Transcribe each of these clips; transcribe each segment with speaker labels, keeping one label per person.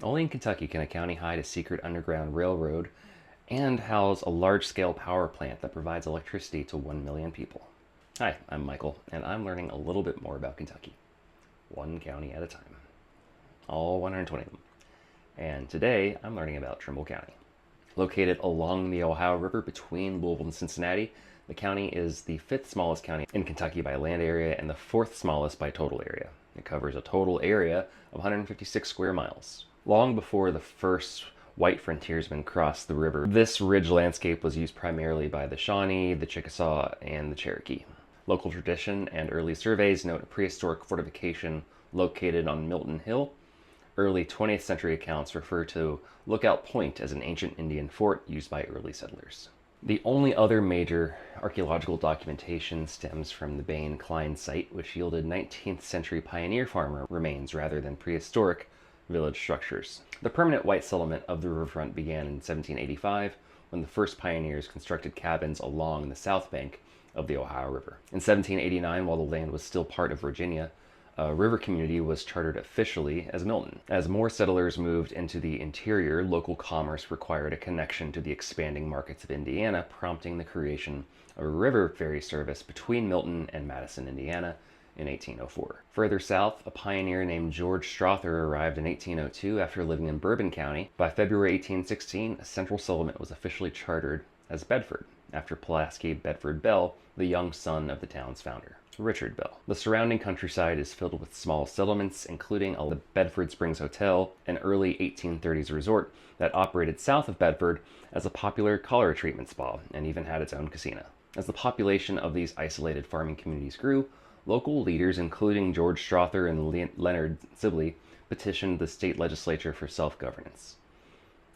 Speaker 1: Only in Kentucky can a county hide a secret underground railroad and house a large-scale power plant that provides electricity to 1 million people. Hi, I'm Michael, and I'm learning a little bit more about Kentucky, one county at a time, all 120 of them. And today, I'm learning about Trimble County. Located along the Ohio River between Louisville and Cincinnati, the county is the fifth smallest county in Kentucky by land area and the fourth smallest by total area. It covers a total area of 156 square miles. Long before the first white frontiersmen crossed the river, this ridge landscape was used primarily by the Shawnee, the Chickasaw, and the Cherokee. Local tradition and early surveys note a prehistoric fortification located on Milton Hill. Early 20th century accounts refer to Lookout Point as an ancient Indian fort used by early settlers. The only other major archaeological documentation stems from the Bain Klein site, which yielded 19th century pioneer farmer remains rather than prehistoric village structures. The permanent white settlement of the riverfront began in 1785 when the first pioneers constructed cabins along the south bank of the Ohio River. In 1789, while the land was still part of Virginia, a river community was chartered officially as Milton. As more settlers moved into the interior, local commerce required a connection to the expanding markets of Indiana, prompting the creation of a river ferry service between Milton and Madison, Indiana in 1804. Further south, a pioneer named George Strother arrived in 1802 after living in Bourbon County. By February 1816, a central settlement was officially chartered as Bedford, after Pulaski Bedford Bell, the young son of the town's founder, Richard Bell. The surrounding countryside is filled with small settlements, including the Bedford Springs Hotel, an early 1830s resort that operated south of Bedford as a popular cholera treatment spa and even had its own casino. As the population of these isolated farming communities grew, local leaders, including George Strother and Leonard Sibley, petitioned the state legislature for self-governance.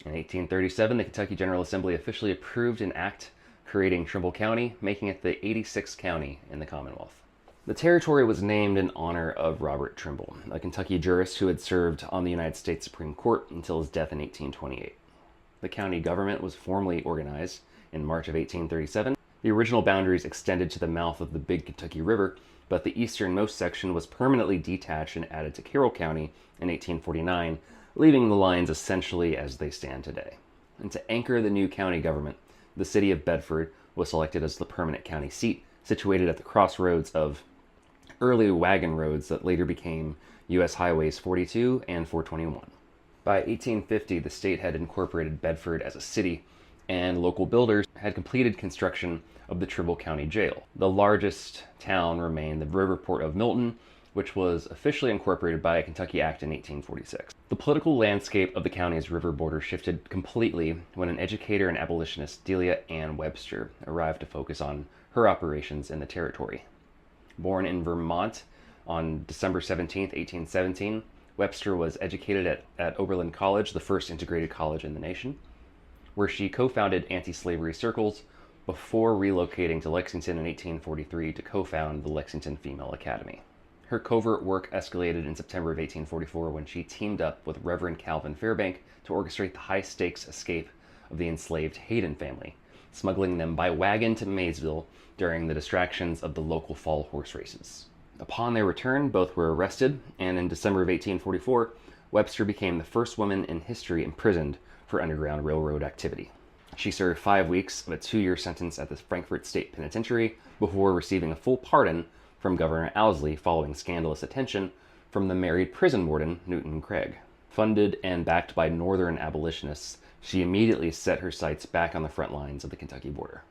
Speaker 1: In 1837, the Kentucky General Assembly officially approved an act creating Trimble County, making it the 86th county in the Commonwealth. The territory was named in honor of Robert Trimble, a Kentucky jurist who had served on the United States Supreme Court until his death in 1828. The county government was formally organized in March of 1837. The original boundaries extended to the mouth of the Big Kentucky River, but the easternmost section was permanently detached and added to Carroll County in 1849, leaving the lines essentially as they stand today. And to anchor the new county government, the city of Bedford was selected as the permanent county seat, situated at the crossroads of early wagon roads that later became U.S. Highways 42 and 421. By 1850, the state had incorporated Bedford as a city, and local builders had completed construction of the Trimble County Jail. The largest town remained the river port of Milton, which was officially incorporated by a Kentucky Act in 1846. The political landscape of the county's river border shifted completely when an educator and abolitionist, Delia Ann Webster, arrived to focus on her operations in the territory. Born in Vermont on December 17, 1817, Webster was educated at Oberlin College, the first integrated college in the nation, where she co-founded anti-slavery circles before relocating to Lexington in 1843 to co-found the Lexington Female Academy. Her covert work escalated in September of 1844 when she teamed up with Reverend Calvin Fairbank to orchestrate the high-stakes escape of the enslaved Hayden family, smuggling them by wagon to Maysville during the distractions of the local fall horse races. Upon their return, both were arrested, and in December of 1844, Webster became the first woman in history imprisoned for Underground Railroad activity. She served 5 weeks of a 2-year sentence at the Frankfort State Penitentiary before receiving a full pardon from Governor Owsley following scandalous attention from the married prison warden, Newton Craig. Funded and backed by Northern abolitionists, she immediately set her sights back on the front lines of the Kentucky border.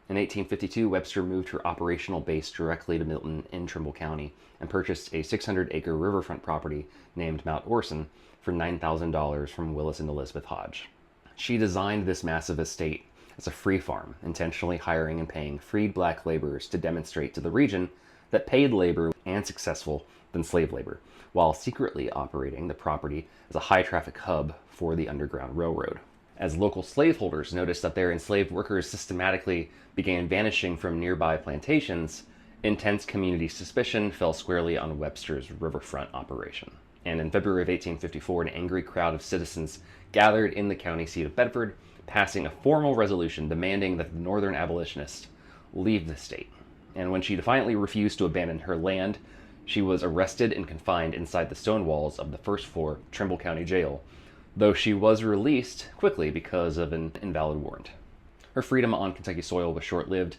Speaker 1: In 1852, Webster moved her operational base directly to Milton in Trimble County and purchased a 600-acre riverfront property named Mount Orson for $9,000 from Willis and Elizabeth Hodge. She designed this massive estate as a free farm, intentionally hiring and paying freed black laborers to demonstrate to the region that paid labor and successful than slave labor, while secretly operating the property as a high-traffic hub for the Underground Railroad. As local slaveholders noticed that their enslaved workers systematically began vanishing from nearby plantations, intense community suspicion fell squarely on Webster's riverfront operation. And in February of 1854, an angry crowd of citizens gathered in the county seat of Bedford, passing a formal resolution demanding that the Northern abolitionists leave the state. And when she defiantly refused to abandon her land, she was arrested and confined inside the stone walls of the first floor Trimble County Jail though she was released quickly because of an invalid warrant. Her freedom on Kentucky soil was short-lived,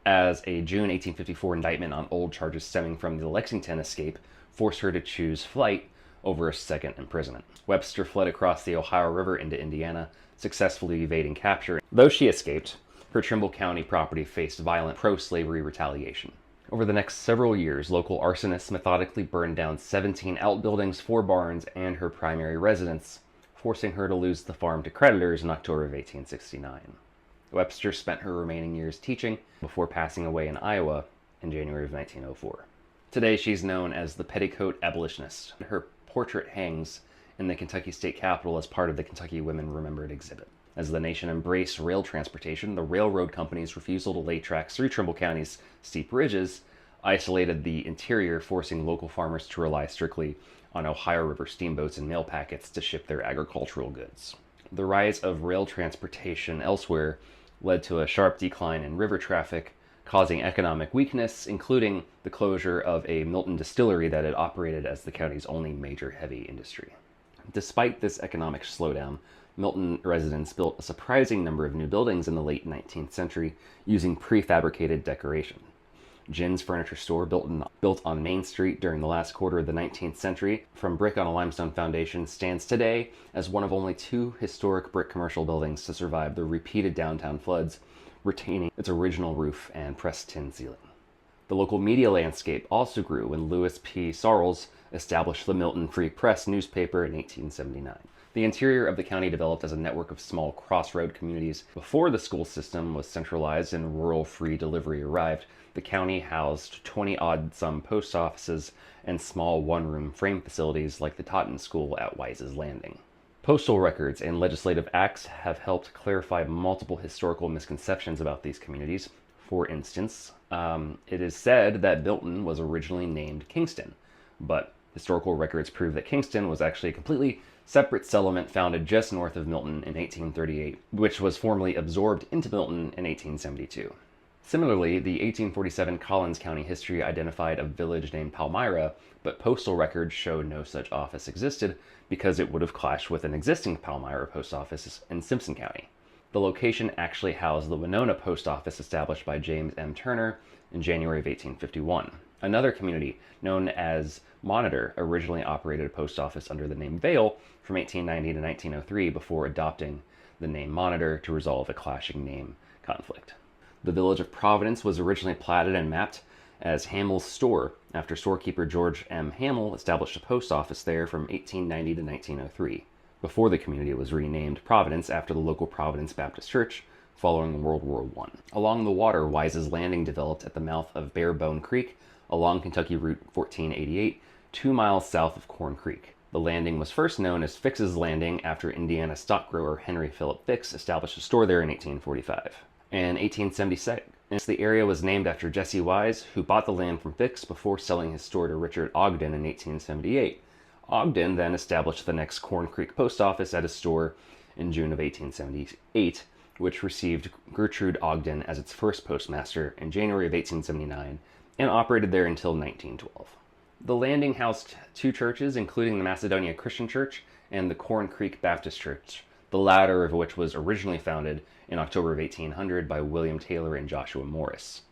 Speaker 1: as a June 1854 indictment on old charges stemming from the Lexington escape forced her to choose flight over a second imprisonment. Webster fled across the Ohio River into Indiana, successfully evading capture. Though she escaped, her Trimble County property faced violent pro-slavery retaliation. Over the next several years, local arsonists methodically burned down 17 outbuildings, 4 barns, and her primary residence, forcing her to lose the farm to creditors in October of 1869. Webster spent her remaining years teaching before passing away in Iowa in January of 1904. Today, she's known as the Petticoat Abolitionist. Her portrait hangs in the Kentucky State Capitol as part of the Kentucky Women Remembered exhibit. As the nation embraced rail transportation, the railroad company's refusal to lay tracks through Trimble County's steep ridges isolated the interior, forcing local farmers to rely strictly on Ohio River steamboats and mail packets to ship their agricultural goods. The rise of rail transportation elsewhere led to a sharp decline in river traffic, causing economic weakness, including the closure of a Milton distillery that had operated as the county's only major heavy industry. Despite this economic slowdown, Milton residents built a surprising number of new buildings in the late 19th century using prefabricated decoration. Ginn's Furniture Store, built on Main Street during the last quarter of the 19th century from brick on a limestone foundation, stands today as one of only 2 historic brick commercial buildings to survive the repeated downtown floods, retaining its original roof and pressed tin ceiling. The local media landscape also grew when Lewis P. Sarles established the Milton Free Press newspaper in 1879. The interior of the county developed as a network of small crossroad communities. Before the school system was centralized and rural free delivery arrived, the county housed 20-odd-some post offices and small one-room frame facilities like the Totten School at Wise's Landing. Postal records and legislative acts have helped clarify multiple historical misconceptions about these communities. For instance, it is said that Milton was originally named Kingston, but historical records prove that Kingston was actually a completely separate settlement founded just north of Milton in 1838, which was formally absorbed into Milton in 1872. Similarly, the 1847 Collins County history identified a village named Palmyra, but postal records show no such office existed because it would have clashed with an existing Palmyra post office in Simpson County. The location actually housed the Winona Post Office established by James M. Turner in January of 1851. Another community, known as Monitor, originally operated a post office under the name Vale from 1890 to 1903 before adopting the name Monitor to resolve a clashing name conflict. The village of Providence was originally platted and mapped as Hamill's Store after storekeeper George M. Hamill established a post office there from 1890 to 1903, before the community was renamed Providence after the local Providence Baptist Church following World War I. Along the water, Wise's Landing developed at the mouth of Barebone Creek along Kentucky Route 1488, 2 miles south of Corn Creek. The landing was first known as Fix's Landing after Indiana stock grower Henry Philip Fix established a store there in 1845. In 1876, the area was named after Jesse Wise, who bought the land from Fix before selling his store to Richard Ogden in 1878. Ogden then established the next Corn Creek post office at his store in June of 1878, which received Gertrude Ogden as its first postmaster in January of 1879 and operated there until 1912. The landing housed 2 churches, including the Macedonia Christian Church and the Corn Creek Baptist Church, the latter of which was originally founded in October of 1800 by William Taylor and Joshua Morris.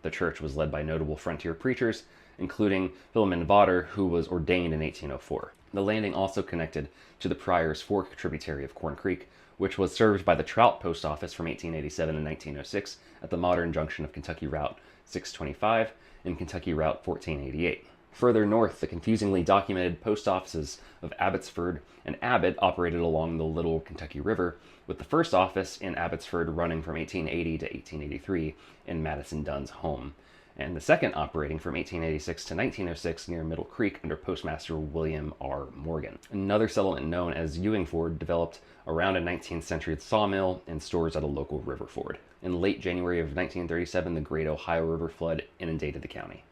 Speaker 1: The church was led by notable frontier preachers, including Philemon Vodder, who was ordained in 1804. The landing also connected to the Pryor's Fork tributary of Corn Creek, which was served by the Trout Post Office from 1887 and 1906 at the modern junction of Kentucky Route 625 and Kentucky Route 1488. Further north, the confusingly documented post offices of Abbotsford and Abbott operated along the Little Kentucky River, with the first office in Abbotsford running from 1880 to 1883 in Madison Dunn's home, and the second operating from 1886 to 1906 near Middle Creek under Postmaster William R. Morgan. Another settlement known as Ewingford developed around a 19th century sawmill and stores at a local river ford. In late January of 1937, the Great Ohio River flood inundated the county.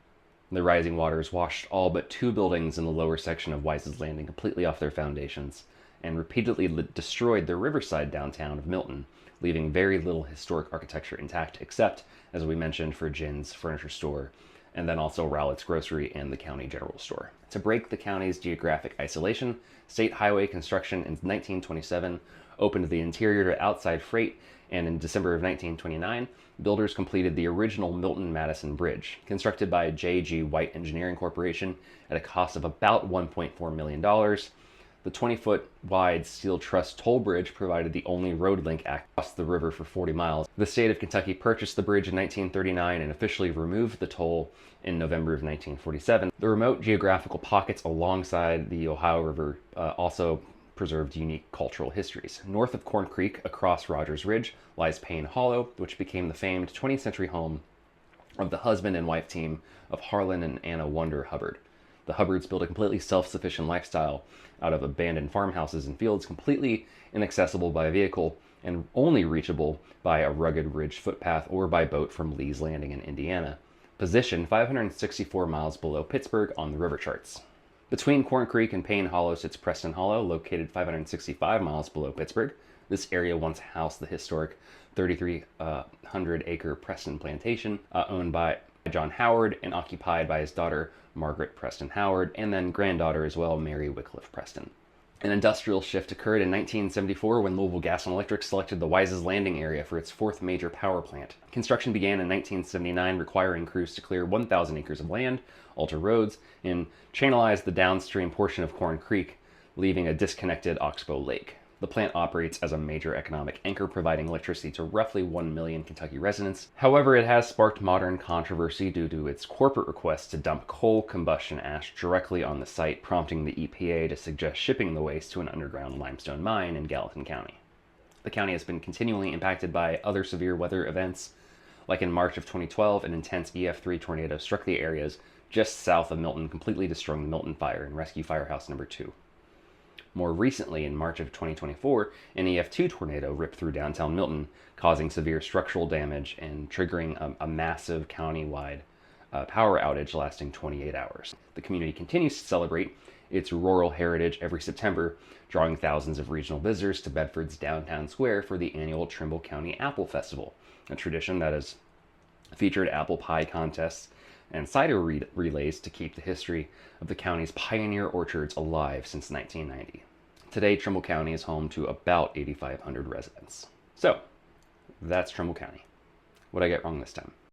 Speaker 1: The rising waters washed all but 2 buildings in the lower section of Wise's Landing completely off their foundations and repeatedly destroyed the riverside downtown of Milton, leaving very little historic architecture intact except, as we mentioned, for Ginn's Furniture Store and then also Rowlett's Grocery and the county general store. To break the county's geographic isolation, state highway construction in 1927 opened the interior to outside freight, and in December of 1929, builders completed the original Milton-Madison Bridge, constructed by J.G. White Engineering Corporation at a cost of about $1.4 million. The 20-foot wide steel truss toll bridge provided the only road link across the river for 40 miles. The state of Kentucky purchased the bridge in 1939 and officially removed the toll in November of 1947. The remote geographical pockets alongside the Ohio River also preserved unique cultural histories. North of Corn Creek, across Rogers Ridge, lies Payne Hollow, which became the famed 20th century home of the husband and wife team of Harlan and Anna Wonder Hubbard. The Hubbards built a completely self-sufficient lifestyle out of abandoned farmhouses and fields, completely inaccessible by vehicle and only reachable by a rugged ridge footpath or by boat from Lee's Landing in Indiana, positioned 564 miles below Pittsburgh on the river charts. Between Corn Creek and Payne Hollow sits Preston Hollow, located 565 miles below Pittsburgh. This area once housed the historic 3,300-acre Preston Plantation, owned by John Howard and occupied by his daughter Margaret Preston Howard, and then granddaughter as well, Mary Wycliffe Preston. An industrial shift occurred in 1974 when Louisville Gas and Electric selected the Wise's Landing area for its fourth major power plant. Construction began in 1979, requiring crews to clear 1,000 acres of land, alter roads, and channelize the downstream portion of Corn Creek, leaving a disconnected Oxbow Lake. The plant operates as a major economic anchor, providing electricity to roughly 1 million Kentucky residents. However, it has sparked modern controversy due to its corporate request to dump coal combustion ash directly on the site, prompting the EPA to suggest shipping the waste to an underground limestone mine in Gallatin County. The county has been continually impacted by other severe weather events, like in March of 2012, an intense EF3 tornado struck the areas just south of Milton, completely destroying the Milton Fire and Rescue Firehouse Number 2. More recently, in March of 2024, an EF2 tornado ripped through downtown Milton, causing severe structural damage and triggering a massive county-wide power outage lasting 28 hours. The community continues to celebrate its rural heritage every September, drawing thousands of regional visitors to Bedford's downtown square for the annual Trimble County Apple Festival, a tradition that has featured apple pie contests and cider relays to keep the history of the county's pioneer orchards alive since 1990. Today, Trimble County is home to about 8,500 residents. So, that's Trimble County. What did I get wrong this time?